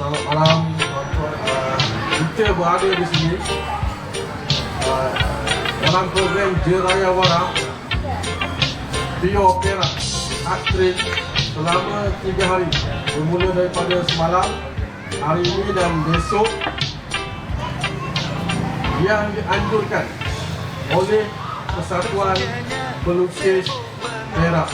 Selamat malam tuan-tuan. Kita berada di sini dalam program Jeraya Wara Bio Perak Art Trail selama 3 hari, bermula daripada semalam, hari ini dan besok, yang dianjurkan oleh Persatuan Pelukis Perak.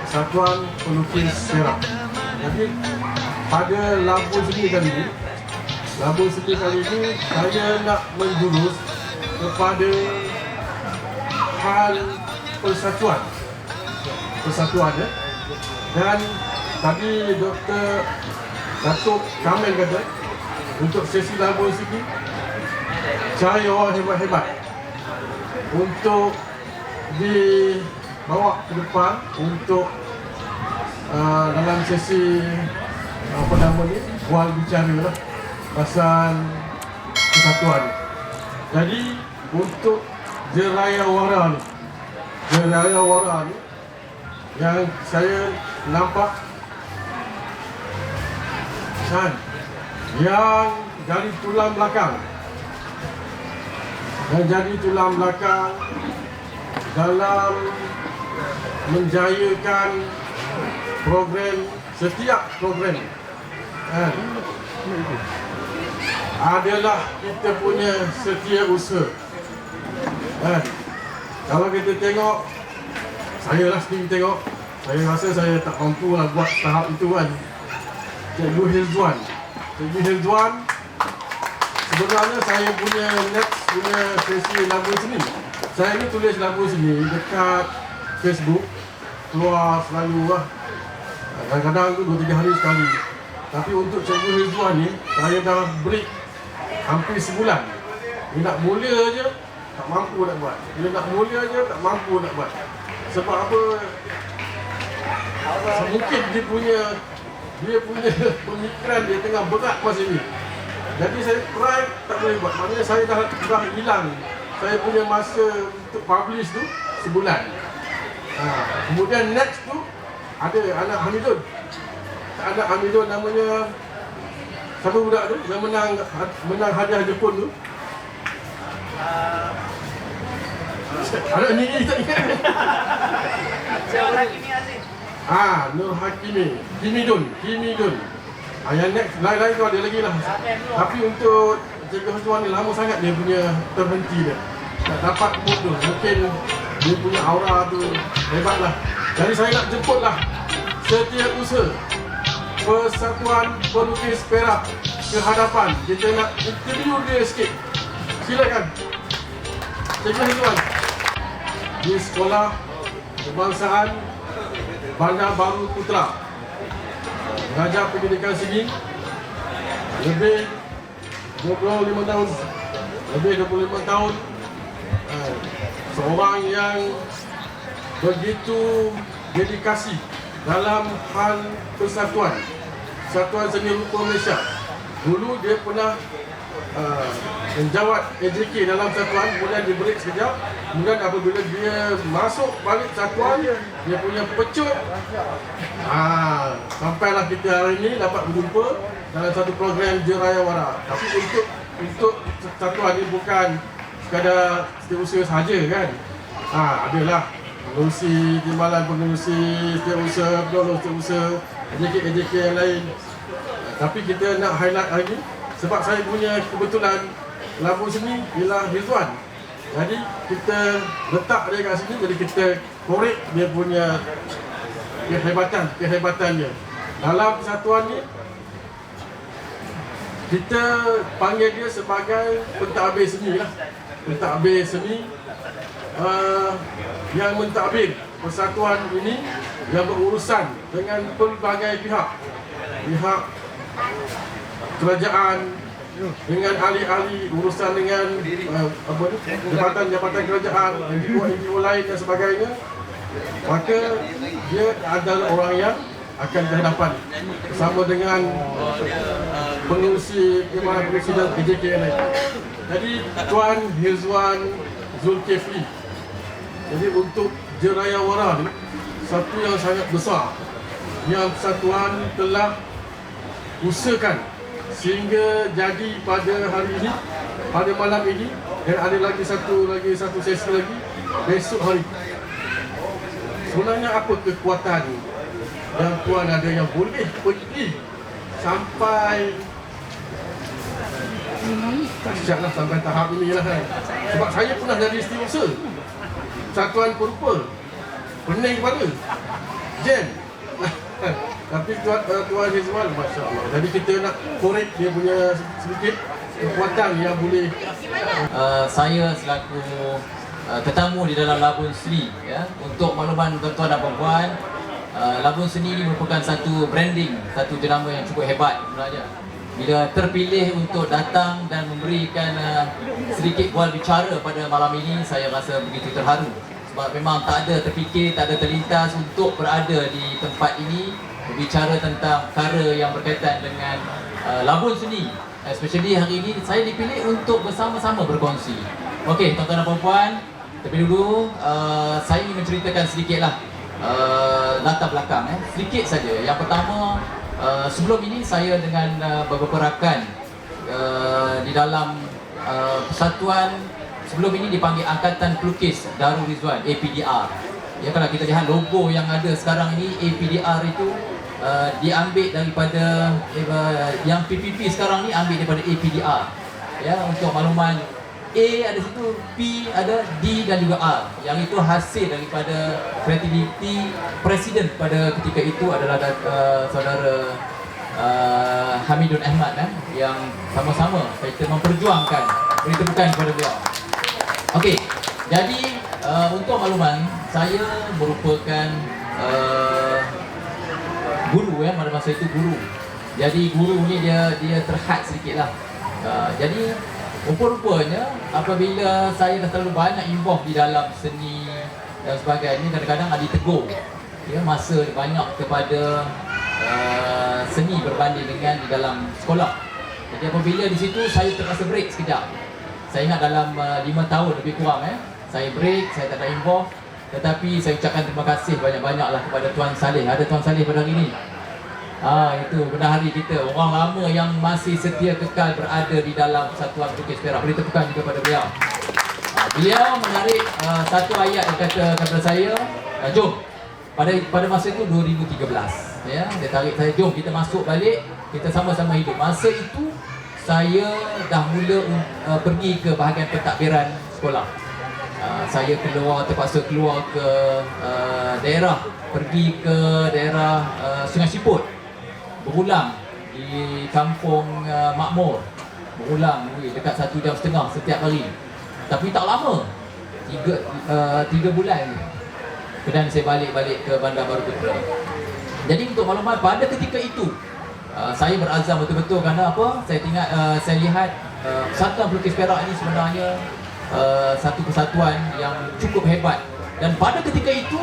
Persatuan Pelukis Perak. Jadi pada Labuan Seni kali ini, saya nak menjurus kepada hal persatuan ya. Dan tadi Datuk Kamil kata untuk sesi Labuan Seni cari orang hebat-hebat untuk dibawa ke depan untuk dalam sesi bual bicara lah pasal persatuan. Jadi untuk Jeraya Wara ni yang saya nampak yang jadi tulang belakang dalam menjayakan setiap program adalah kita punya setiausaha. Kalau kita tengok, saya lah sendiri tengok, saya rasa saya tak mampu lah buat tahap itu kan. Cikgu Hilzuan, sebenarnya saya punya sesi Labuan Seni. Saya ni tulis Labuan Seni dekat Facebook, keluar selalu lah. Kadang-kadang tu 2-3 hari sekali. Tapi untuk Cikgu Hilzuan ni, saya dah break hampir sebulan. Dia nak mula je, tak mampu nak buat. Sebab apa? Mungkin dia punya pemikiran dia tengah berat masa ni. Jadi saya try tak boleh buat. Maknanya saya dah hilang. Saya punya masa untuk publish tu sebulan. Kemudian next tu ada anak Hamidun namanya, siapa budak tu yang menang hadiah Jepun tu? Anak ni tak ingat. Nur Hakimi, Himidun. Yang next lain tu ada lagi lah. Tapi untuk Cikgu Hilzuan ni lama sangat dia punya terhenti dia. Tak dapat mood tu. Mungkin dia punya aura tu hebat lah. Jadi saya nak jemput lah setiausaha Persatuan Pelukis Perak ke hadapan. Kita nak interview dia sikit. Silakan Cikgu Hilzuan di Sekolah Kebangsaan Bandar Baru Putra, mengajar pendidikan seni lebih 25 tahun. Seorang yang begitu dedikasi dalam hal persatuan seni rupa Malaysia. Dulu dia pernah menjawat AJK dalam persatuan, kemudian dia break sekejap. Kemudian apabila dia masuk balik persatuan, dia punya pecut. Sampailah kita hari ini dapat berjumpa dalam satu program Jeraya Wara. Tapi untuk persatuan ini bukan sekadar setiausaha sahaja kan. Adalah pengurusi timbalan, pengurusi setiausaha, AJK yang lain. Tapi kita nak highlight hari ini sebab saya punya kebetulan Labuan Seni ialah Hilzuan. Jadi kita letak dia kat sini, jadi kita korek dia punya kehebatannya. Dalam persatuan ni kita panggil dia sebagai pentadbir seni lah. Pentadbir seni yang mentadbir persatuan ini, yang berurusan dengan pelbagai pihak kerajaan, dengan ahli-ahli urusan dengan jabatan kerajaan, NGO lain dan sebagainya. Maka dia adalah orang yang akan berhadapan bersama dengan pengurusi dan AJK yang lain. Jadi Tuan Hilzuan Zulkifli, jadi untuk Jeraya Wara ni satu yang sangat besar yang persatuan telah usahakan sehingga jadi pada hari ini, pada malam ini, dan ada lagi satu sesi lagi besok hari. Sebenarnya apa kekuatan yang tuan ada yang boleh pergi sampai dahsyatlah sampai tahap ini lah kan. Sebab saya pernah jadi setiausaha Satuan Perupa, pening kepala, jam. Tapi tuan Hizmal, Masya Allah. Jadi kita nak korek dia punya sedikit kekuatan yang boleh. Saya selaku tetamu di dalam Labun Seni, ya, untuk makluman tuan-tuan dan puan-puan, Labun Seni ini merupakan satu branding, satu jenama yang cukup hebat sebenarnya. Bila terpilih untuk datang dan memberikan sedikit bual bicara pada malam ini, saya rasa begitu terharu. Sebab memang tak ada terfikir, tak ada terlintas untuk berada di tempat ini berbicara tentang perkara yang berkaitan dengan Labun Seni. Especially hari ini saya dipilih untuk bersama-sama berkongsi. Okey, tuan-tuan dan puan-puan, terlebih dulu saya ingin menceritakan sedikitlah latar belakang, sedikit saja. Yang pertama, sebelum ini saya dengan beberapa rakan di dalam persatuan sebelum ini dipanggil Angkatan Pelukis Darul Rizwan, APDR. Ya, kalau kita lihat logo yang ada sekarang ini, APDR itu diambil daripada yang PPP sekarang ni ambil daripada APDR. Ya, untuk makluman, A ada situ, P ada, D dan juga R. Yang itu hasil daripada kreativiti presiden pada ketika itu adalah saudara Hamidun Ahmad, yang sama-sama kita memperjuangkan, beri tepukan kepada beliau. Okey, jadi untuk makluman, saya merupakan guru, pada masa itu guru. Jadi guru ni dia terhad sedikitlah. Jadi rupa-rupanya apabila saya dah terlalu banyak involve di dalam seni dan sebagainya, kadang-kadang ada ditegur. Ya, masa banyak kepada seni berbanding dengan di dalam sekolah. Jadi apabila di situ saya terpaksa break sekejap. Saya ingat dalam 5 tahun lebih kurang, saya break, saya tak ada involve. Tetapi saya ucapkan terima kasih banyak-banyaklah kepada Tuan Saleh. Ada Tuan Saleh pada hari ini. Itu benar-hari kita, orang lama yang masih setia kekal berada di dalam Persatuan Pelukis Perak. Beri tepukan juga pada beliau. Beliau menarik satu ayat yang kata kepada saya, jom, pada masa itu 2013, ya, dia tarik saya, jom kita masuk balik, kita sama-sama hidup. Masa itu saya dah mula pergi ke bahagian pentadbiran sekolah. Saya terpaksa keluar ke daerah, pergi ke daerah Sungai Siput, berulang di kampung Makmur, berulang dekat 1.5 jam setiap hari. Tapi tak lama, 3 bulan kemudian saya balik ke Bandar Baru Putra. Jadi untuk maklumat, pada ketika itu saya berazam betul-betul, kerana apa? Saya lihat Persatuan Pelukis Perak ini sebenarnya satu persatuan yang cukup hebat. Dan pada ketika itu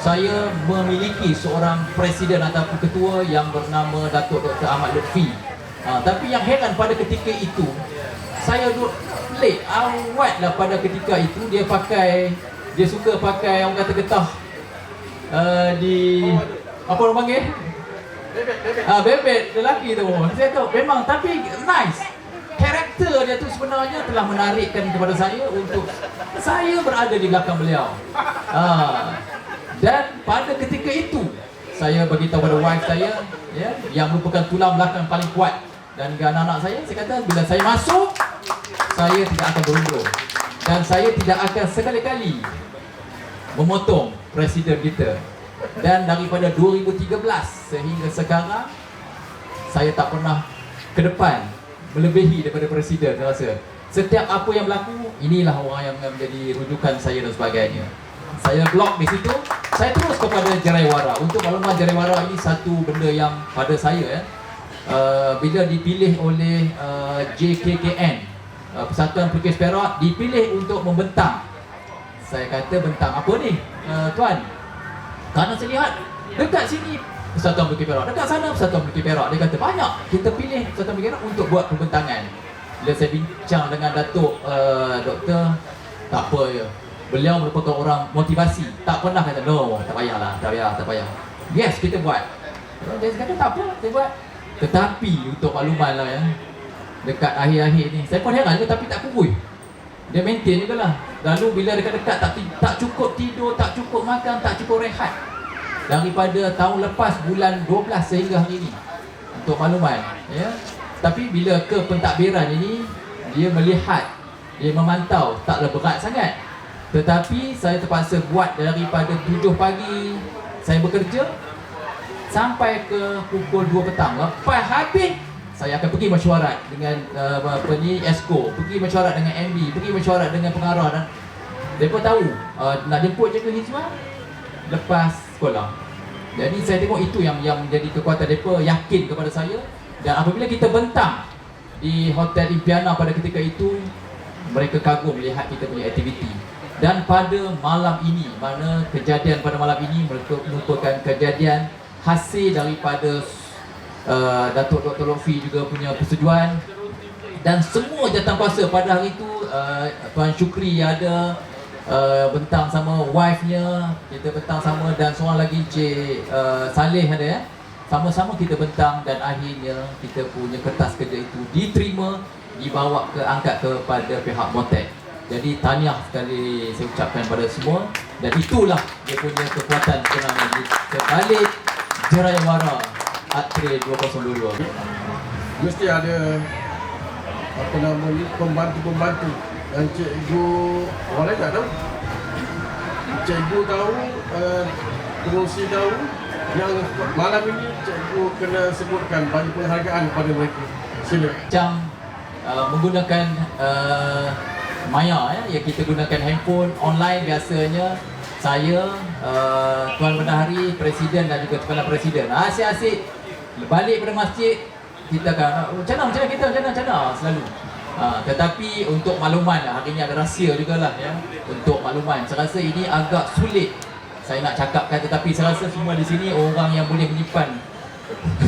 saya memiliki seorang presiden ataupun ketua yang bernama Datuk Dr. Ahmad Lutfi. Tapi yang heran pada ketika itu, saya pelik awat lah pada ketika itu dia suka pakai orang kata getah di apa orang panggil? Bebek lelaki tu. Saya tahu memang, tapi nice. Karakter dia tu sebenarnya telah menarikkan kepada saya untuk saya berada di belakang beliau. Dan pada ketika itu saya beritahu pada wife saya, ya, yang merupakan tulang belakang paling kuat, dan dengan anak-anak saya kata, bila saya masuk, saya tidak akan berundur dan saya tidak akan sekali-kali memotong presiden kita. Dan daripada 2013 sehingga sekarang, saya tak pernah ke depan melebihi daripada presiden. Saya rasa setiap apa yang berlaku, inilah orang yang menjadi rujukan saya dan sebagainya. Saya blog di situ, saya terus kepada Jeraiwara. Untuk maklumat, Jeraiwara ini satu benda yang pada saya, bila dipilih oleh JKKN, Persatuan Pelukis Perak, dipilih untuk membentang. Saya kata, bentang apa ni, tuan? Kerana saya lihat dekat sini Persatuan Pelukis Perak, dekat sana Persatuan Pelukis Perak. Dia kata, banyak, kita pilih Persatuan Pelukis Perak untuk buat pembentangan. Bila saya bincang dengan Datuk Doktor, tak apa ya, beliau merupakan orang motivasi. Tak pernah kata, no, tak payahlah, tak payah. Yes, kita buat. Dia kata, tak apa, kita buat. Tetapi untuk makluman lah ya, dekat akhir-akhir ni saya pun heran juga, tapi tak kubur. Dia maintain jugalah. Lalu bila dekat-dekat tak cukup tidur, tak cukup makan, tak cukup rehat. Daripada tahun lepas bulan 12 sehingga hari ini. Untuk makluman ya. Tapi bila ke pentadbiran ini, dia melihat, dia memantau, taklah berat sangat. Tetapi saya terpaksa buat daripada 7 pagi saya bekerja sampai ke pukul 2 petang. Lepas habis saya akan pergi mesyuarat dengan ESCO, pergi mesyuarat dengan MB, pergi mesyuarat dengan pengarah, dan mereka tahu nak jemput je ke Hizwan lepas sekolah. Jadi saya tengok itu yang menjadi kekuatan mereka, yakin kepada saya. Dan apabila kita bentang di Hotel Impiana pada ketika itu, mereka kagum melihat kita punya aktiviti. Dan pada malam ini, mana kejadian pada malam ini merupakan kejadian hasil daripada Datuk Dr. Lutfi juga punya persetujuan, dan semua jawatankuasa pada hari itu, Tuan Syukri ada bentang sama wife-nya, kita bentang sama, dan seorang lagi Cik Saleh ada ya. Sama-sama kita bentang, dan akhirnya kita punya kertas kerja itu diterima, dibawa angkat kepada pihak Motek. Jadi tahniah sekali saya ucapkan pada semua, dan itulah dia punya kekuatan turnamen di sebalik Jerayawara Atre 2022. Mesti ada apa nama ni, pembantu-pembantu yang cikgu orang lain tak tahu. Cikgu tahu, pengurusi tahu. Yang malam ini cikgu kena sebutkan bagi penghargaan kepada mereka. Sila. Macam menggunakan Maya ya, kita gunakan handphone online biasanya. Saya, Tuan Bendahari, Presiden dan juga Kepala Presiden asyik-asyik balik pada masjid, kita akan macam mana kita selalu. Tetapi untuk makluman, hari ini ada rahsia jugalah ya. Untuk makluman, saya rasa ini agak sulit saya nak cakapkan, tetapi saya rasa semua di sini orang yang boleh menyimpan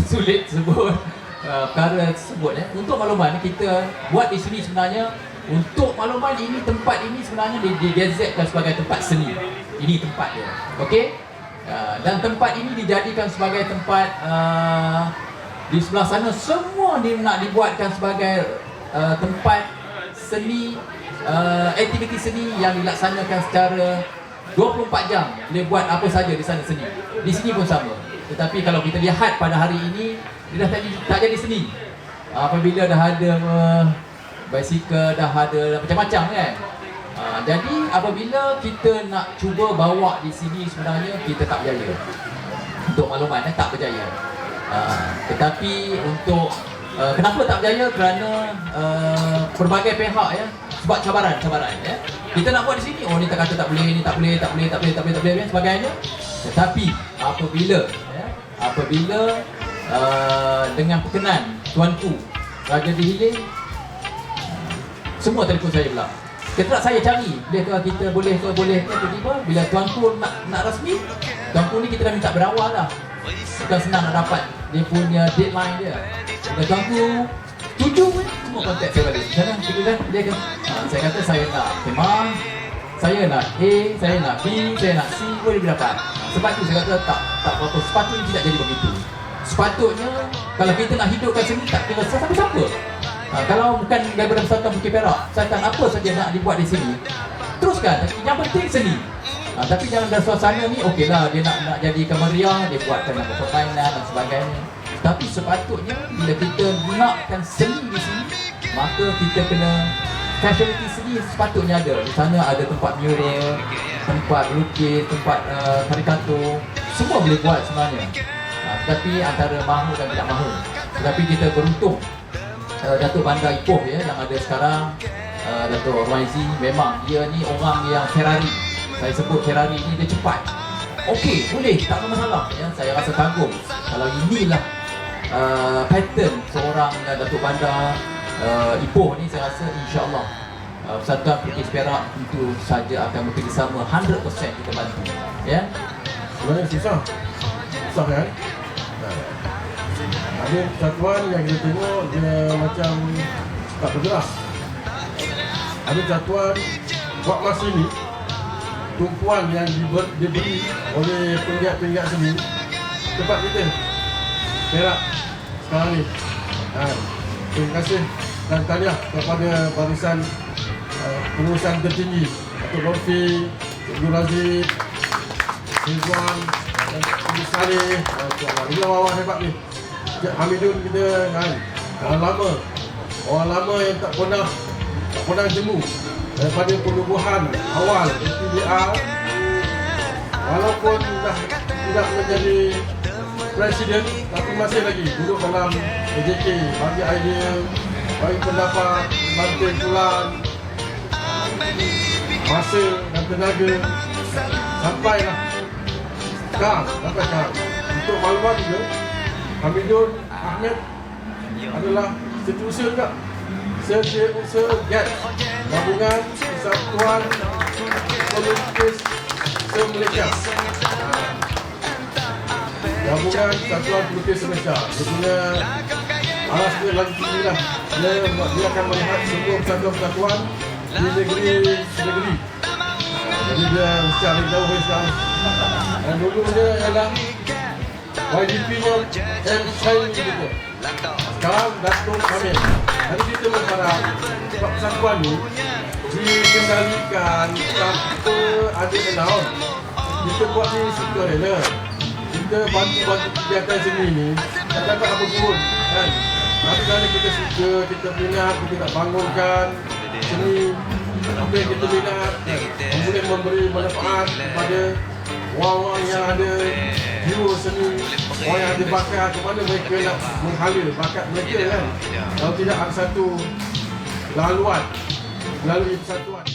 sulit sebut perkara tersebut ya. Untuk makluman, kita buat di sini sebenarnya, untuk makluman ini, tempat ini sebenarnya digazetkan sebagai tempat seni. Ini tempat dia, okey? Dan tempat ini dijadikan sebagai tempat di sebelah sana semua nak dibuatkan sebagai tempat seni, aktiviti seni yang dilaksanakan secara 24 jam. Boleh buat apa saja di sana seni. Di sini pun sama. Tetapi kalau kita lihat pada hari ini, dia dah tak jadi seni. Apabila dah ada basikal, dah ada macam-macam kan. Jadi apabila kita nak cuba bawa di sini, sebenarnya kita tak berjaya. Untuk makluman, tak berjaya. Tetapi untuk kenapa tak berjaya? Kerana berbagai pihak ya, sebab cabaran ya. Kita nak buat di sini, oh ni tak kata tak boleh, ni tak boleh dan sebagainya. Tetapi apabila dengan perkenan tuanku Raja Dihiling, semua telefon saya pula. Ketika saya cari, kita boleh ke tiba-tiba bila tuanku nak rasmi, tuanku ni kita dah minta berawal dah. Bukan senang nak dapat dia punya deadline dia. Bila tuanku setuju pun, semua kontak saya balik. Sana, kita kan, dia kan. Saya kata saya nak tema, saya nak A, saya nak B, saya nak C, boleh dapat. Sebab tu saya kata tak apa-apa. Sepatutnya tidak jadi begitu. Sepatutnya kalau kita nak hidupkan seni, tak kira siapa-siapa. Kalau bukan daripada Persatuan Bukit Perak, persatuan apa saja nak dibuat di sini, teruskan. Yang penting seni. Tapi jangan dalam suasana ni, okeylah dia nak jadikan meriah, dia buatkan permainan dan sebagainya. Tapi sepatutnya bila kita nakkan seni di sini, maka kita kena facility seni sepatutnya ada. Di sana ada tempat mural, tempat lukis, tempat karikatur, semua boleh buat sebenarnya. Tetapi antara mahu dan tidak mahu. Tetapi kita beruntung Datuk Bandar Ipoh ya, yang ada sekarang, Datuk Roizi, memang dia ni orang yang Ferrari. Saya sebut Ferrari ni dia cepat. Okey, boleh, tak ada masalah ya. Saya rasa kagum. Kalau inilah pattern seorang Datuk Bandar Ipoh ni, saya rasa insya-Allah Persatuan Pelukis Perak tentu saja akan bekerjasama 100% kita bantu ya. Sebenarnya susah kan? Ada persatuan yang kita tengok dia macam tak bergerak. Ada persatuan buat masa ni, tumpuan yang diberi oleh penggiat-penggiat seni tempat kita Perak sekarang ni. Terima kasih dan tahniah kepada barisan pengurusan tertinggi Datuk Lutfi, Cikgu Razif, Rizwan dan Cikgu Saleh. Ini orang hebat ni. Cik Hamidun kita kan, orang lama yang tak pernah jemu daripada penubuhan awal PDR, walaupun dah tidak menjadi presiden tapi masih lagi duduk dalam AJK, bagi idea, bagi pendapat, bantu tulang, masa dan tenaga sampailah sekarang. Untuk maklumat juga, Hamidun Ahmed adalah setiausaha juga, setiausaha GAT, Gabungan Persatuan Pelukis Se-Malaysia. Gabungan Persatuan Pelukis Se-Malaysia. Dia punya alas dia lagi tinggi lah. Dia akan melihat semua persatuan-persatuan di negeri. Jadi dia secara jauh sekarang. Dan dulu dia adalah YDP-nya M. Syahid juga. Sekarang Datuk Kamil. Jadi kita berharap sebab persatuan ni dikendalikan tanpa ada announce. Kita buat ni sukarela. Kita bantu kegiatan seni ni tak dapat apa pun kan. Tapi kerana kita suka, kita minat, kita nak bangunkan seni apa yang kita minat kan. Boleh memberi manfaat kepada orang-orang yang ada jiwa seni, orang yang ada bakat, ke mana mereka nak menghala bakat mereka kan. Kalau tidak ada satu laluan melalui persatuan.